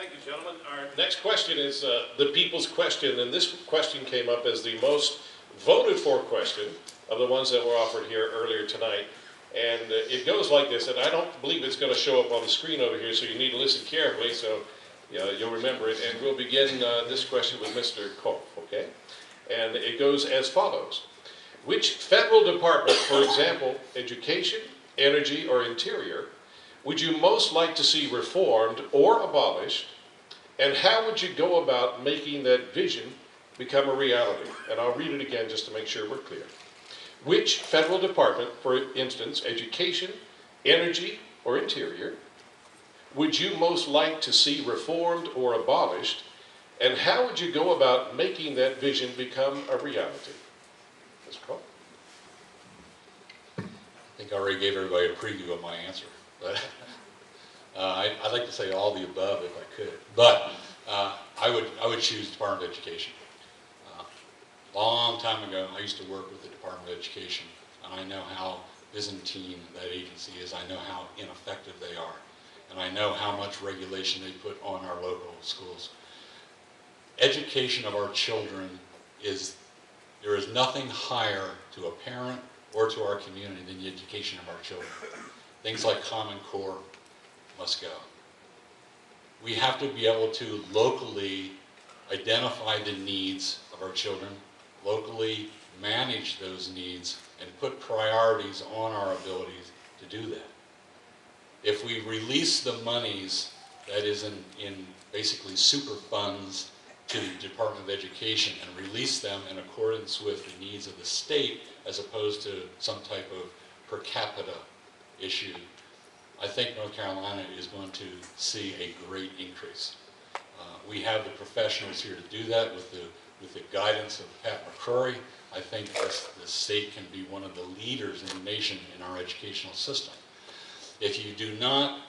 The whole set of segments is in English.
Thank you, gentlemen. Our next question is the people's question, and this question came up as the most voted for question of the ones that were offered here earlier tonight. And it goes like this, and I don't believe it's going to show up on the screen over here, so you need to listen carefully so you'll remember it. And we'll begin this question with Mr. Kolf, okay? And it goes as follows. Which federal department, for example, education, energy, or interior, would you most like to see reformed or abolished, and how would you go about making that vision become a reality? And I'll read it again just to make sure we're clear. Which federal department, for instance, education, energy, or interior, would you most like to see reformed or abolished, and how would you go about making that vision become a reality? Mr. Kolf? I think I already gave everybody a preview of my answer. But I'd like to say all the above if I could. But I would choose Department of Education. Long time ago, I used to work with the Department of Education, and I know how Byzantine that agency is. I know how ineffective they are, and I know how much regulation they put on our local schools. Education of our children there is nothing higher to a parent or to our community than the education of our children. Things like Common Core must go. We have to be able to locally identify the needs of our children, locally manage those needs, and put priorities on our abilities to do that. If we release the monies that is in basically super funds to the Department of Education and release them in accordance with the needs of the state as opposed to some type of per capita issue, I think North Carolina is going to see a great increase. We have the professionals here to do that with the guidance of Pat McCrory. I think the state can be one of the leaders in the nation in our educational system. If you do not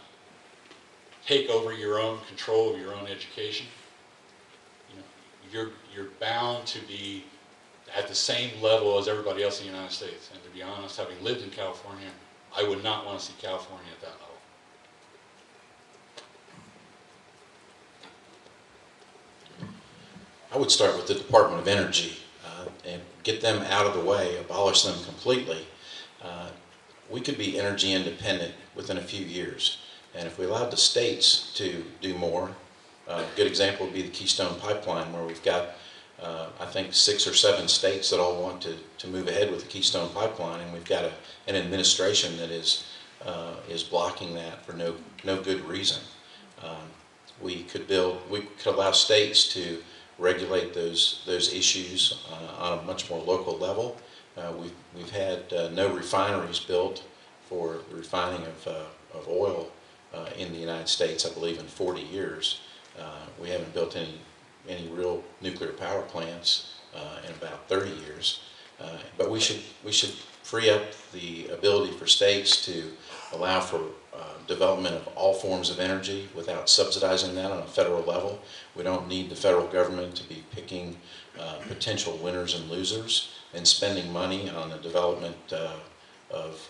take over your own control of your own education, you're bound to be at the same level as everybody else in the United States. And to be honest, having lived in California, I would not want to see California at that level. I would start with the Department of Energy and get them out of the way, abolish them completely. We could be energy independent within a few years. And if we allowed the states to do more, a good example would be the Keystone Pipeline, where we've got, I think, 6 or 7 states that all want to move ahead with the Keystone Pipeline, and we've got an administration that is blocking that for no good reason. We could allow states to regulate those issues on a much more local level. We've had no refineries built for the refining of oil in the United States, I believe, in 40 years. We haven't built any real nuclear power plants in about 30 years. But we should free up the ability for states to allow for development of all forms of energy without subsidizing that on a federal level. We don't need the federal government to be picking potential winners and losers and spending money on the development of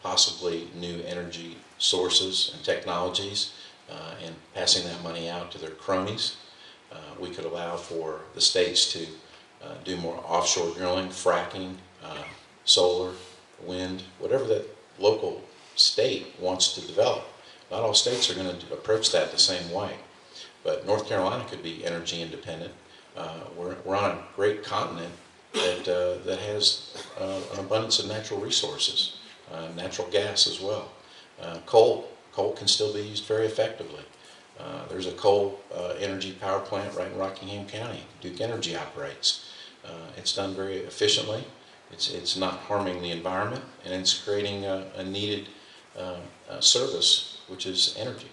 possibly new energy sources and technologies and passing that money out to their cronies. We could allow for the states to do more offshore drilling, fracking, solar, wind, whatever that local state wants to develop. Not all states are going to approach that the same way. But North Carolina could be energy independent. We're on a great continent that has an abundance of natural resources, natural gas as well. Coal can still be used very effectively. There's a coal energy power plant right in Rockingham County. Duke Energy operates. It's done very efficiently. It's not harming the environment, and it's creating a needed service, which is energy.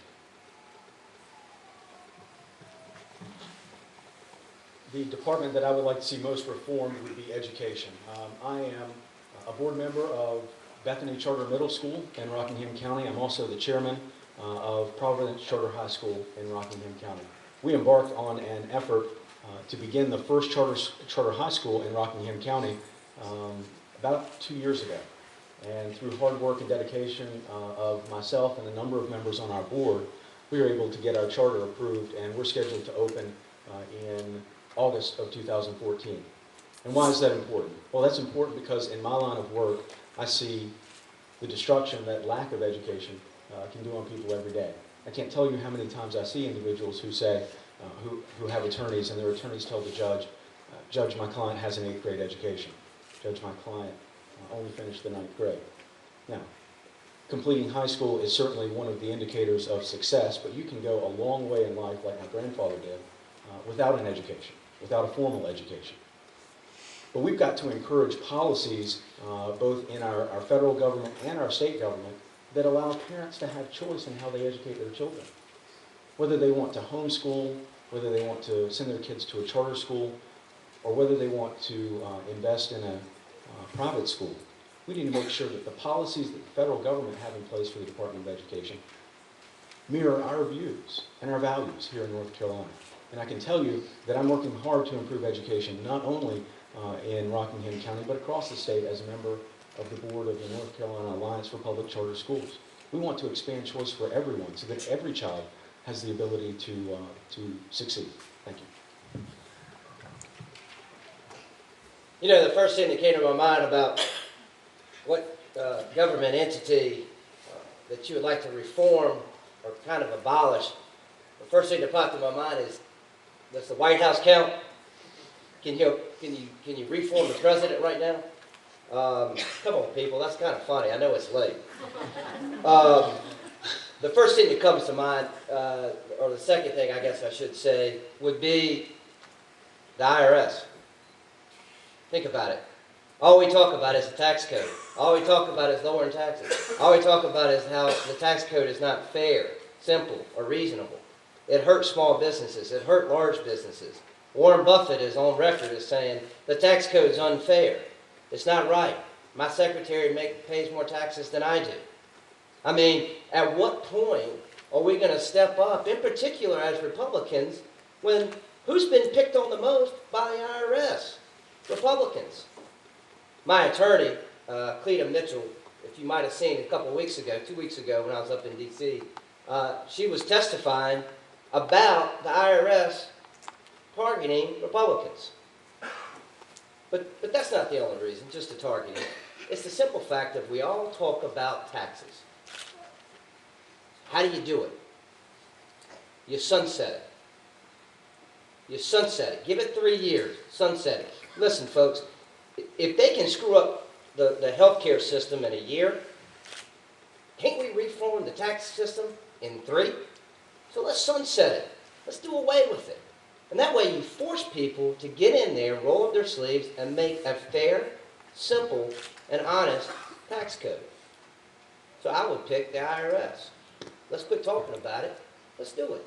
The department that I would like to see most reformed would be education. I am a board member of Bethany Charter Middle School in Rockingham County. I'm also the chairman of Providence Charter High School in Rockingham County. We embarked on an effort to begin the first charter high school in Rockingham County about 2 years ago. And through hard work and dedication of myself and a number of members on our board, we were able to get our charter approved, and we're scheduled to open in August of 2014. And why is that important? Well, that's important because in my line of work, I see the destruction that lack of education can do on people every day. I can't tell you how many times I see individuals who say, who have attorneys, and their attorneys tell the judge, Judge, my client has an 8th grade education. Judge, my client only finished the 9th grade. Now, completing high school is certainly one of the indicators of success, but you can go a long way in life, like my grandfather did, without an education, without a formal education. But we've got to encourage policies, both in our federal government and our state government, that allow parents to have choice in how they educate their children. Whether they want to homeschool, whether they want to send their kids to a charter school, or whether they want to invest in a private school. We need to make sure that the policies that the federal government have in place for the Department of Education mirror our views and our values here in North Carolina. And I can tell you that I'm working hard to improve education, not only in Rockingham County, but across the state as a member of the board of the North Carolina Alliance for Public Charter Schools. We want to expand choice for everyone so that every child has the ability to succeed. Thank you. You know, the first thing that came to my mind about what government entity that you would like to reform or kind of abolish, the first thing that popped in my mind is, does the White House count? Can you reform the president right now? Come on, people, that's kind of funny. I know it's late. The first thing that comes to mind, or the second thing I guess I should say, would be the IRS. Think about it. All we talk about is the tax code. All we talk about is lowering taxes. All we talk about is how the tax code is not fair, simple, or reasonable. It hurts small businesses. It hurts large businesses. Warren Buffett is on record as saying the tax code is unfair. It's not right. My secretary pays more taxes than I do. I mean, at what point are we going to step up, in particular as Republicans, when who's been picked on the most by the IRS? Republicans. My attorney, Cleta Mitchell, if you might have seen a couple weeks ago, 2 weeks ago when I was up in D.C., she was testifying about the IRS targeting Republicans. But that's not the only reason, just the targeting. It's the simple fact that we all talk about taxes. How do you do it? You sunset it. You sunset it. Give it 3 years. Sunset it. Listen, folks, if they can screw up the healthcare system in a year, can't we reform the tax system in 3? So let's sunset it. Let's do away with it. And that way you force people to get in there, roll up their sleeves, and make a fair, simple, and honest tax code. So I would pick the IRS. Let's quit talking about it. Let's do it.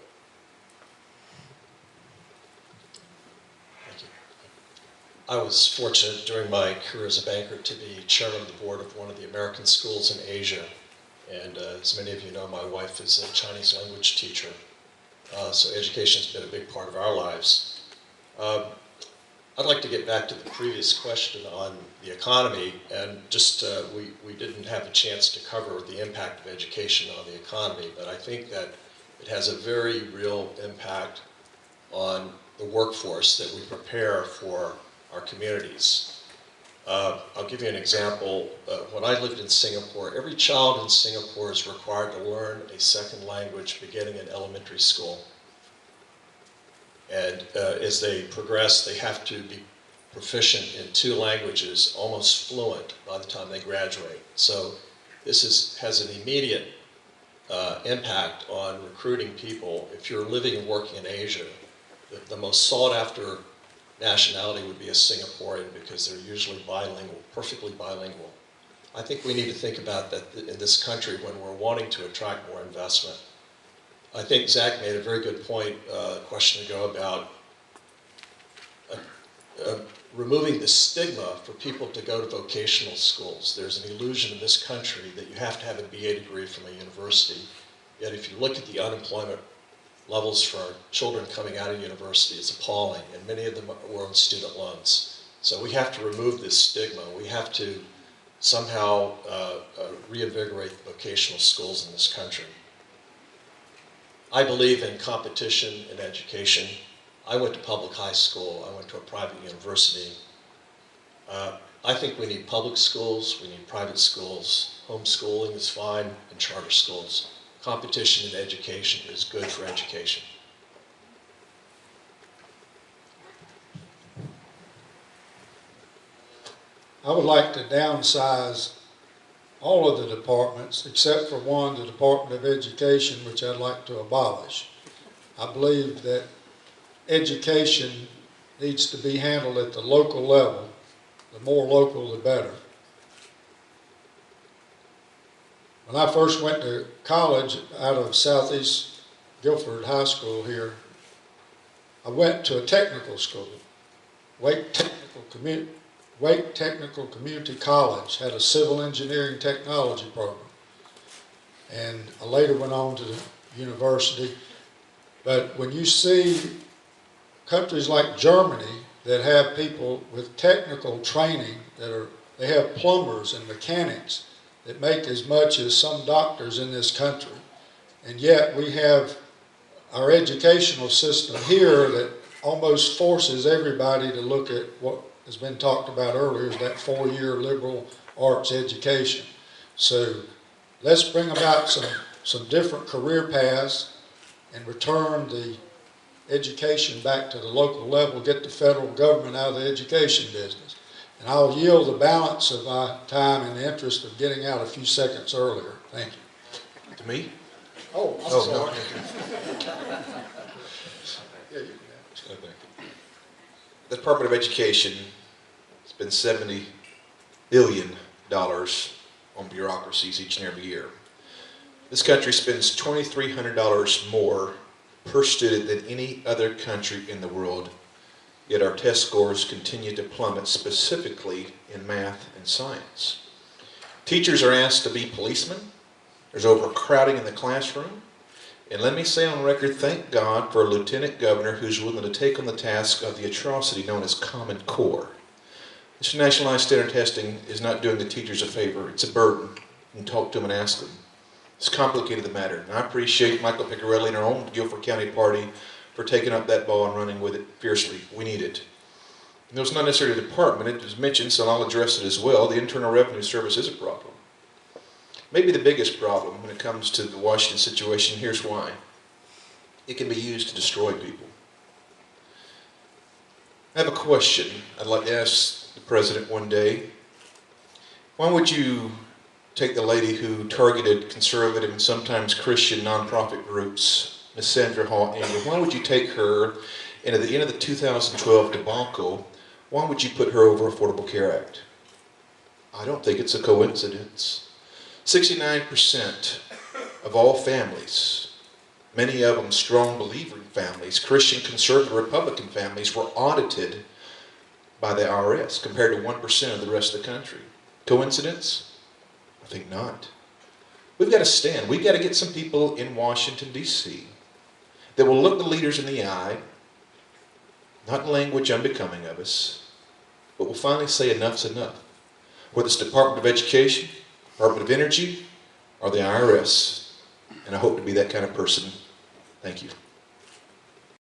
I was fortunate during my career as a banker to be chairman of the board of one of the American schools in Asia. And as many of you know, my wife is a Chinese language teacher. So education has been a big part of our lives. I'd like to get back to the previous question on the economy, and just we didn't have a chance to cover the impact of education on the economy, but I think that it has a very real impact on the workforce that we prepare for our communities. I'll give you an example. When I lived in Singapore, every child in Singapore is required to learn a second language beginning in elementary school. And as they progress, they have to be proficient in 2 languages, almost fluent by the time they graduate. So this has an immediate impact on recruiting people. If you're living and working in Asia, the most sought after nationality would be a Singaporean because they're usually bilingual, perfectly bilingual. I think we need to think about that in this country when we're wanting to attract more investment. I think Zach made a very good point a question ago about removing the stigma for people to go to vocational schools. There's an illusion in this country that you have to have a BA degree from a university. Yet if you look at the unemployment levels for our children coming out of university, it's appalling, and many of them were on student loans. So we have to remove this stigma. We have to somehow reinvigorate the vocational schools in this country. I believe in competition in education. I went to public high school. I went to a private university. I think we need public schools, we need private schools. Homeschooling is fine, and charter schools. Competition in education is good for education. I would like to downsize all of the departments except for one, the Department of Education, which I'd like to abolish. I believe that education needs to be handled at the local level. The more local, the better. When I first went to college out of Southeast Guilford High School here, I went to a technical school. Wake Technical Community College had a civil engineering technology program. And I later went on to the university. But when you see countries like Germany that have people with technical training, they have plumbers and mechanics that make as much as some doctors in this country. And yet we have our educational system here that almost forces everybody to look at what has been talked about earlier, is that 4-year liberal arts education. So let's bring about some different career paths and return the education back to the local level, get the federal government out of the education business. And I'll yield the balance of my time in the interest of getting out a few seconds earlier. Thank you. To me? Oh, I'm sorry. Yeah, you can have it. The Department of Education spends $70 billion on bureaucracies each and every year. This country spends $2,300 more per student than any other country in the world, yet our test scores continue to plummet, specifically in math and science. Teachers are asked to be policemen. There's overcrowding in the classroom. And let me say on record, thank God for a lieutenant governor who's willing to take on the task of the atrocity known as Common Core. This nationalized standard testing is not doing the teachers a favor. It's a burden. You can talk to them and ask them. It's complicated the matter. And I appreciate Michael Piccarelli and our own Guilford County party for taking up that ball and running with it fiercely. We need it. And it's not necessarily a department. It was mentioned, so I'll address it as well. The Internal Revenue Service is a problem. Maybe the biggest problem when it comes to the Washington situation. Here's why. It can be used to destroy people. I have a question I'd like to ask the president one day. Why would you take the lady who targeted conservative and sometimes Christian nonprofit groups, Ms. Sandra Hall Ingram, why would you take her, and at the end of the 2012 debacle, why would you put her over Affordable Care Act? I don't think it's a coincidence. 69% of all families, many of them strong believing families, Christian, conservative, Republican families, were audited by the IRS compared to 1% of the rest of the country. Coincidence? I think not. We've got to stand. We've got to get some people in Washington, D.C. that will look the leaders in the eye, not in language unbecoming of us, but will finally say enough's enough. Whether it's Department of Education, Department of Energy, or the IRS. And I hope to be that kind of person. Thank you.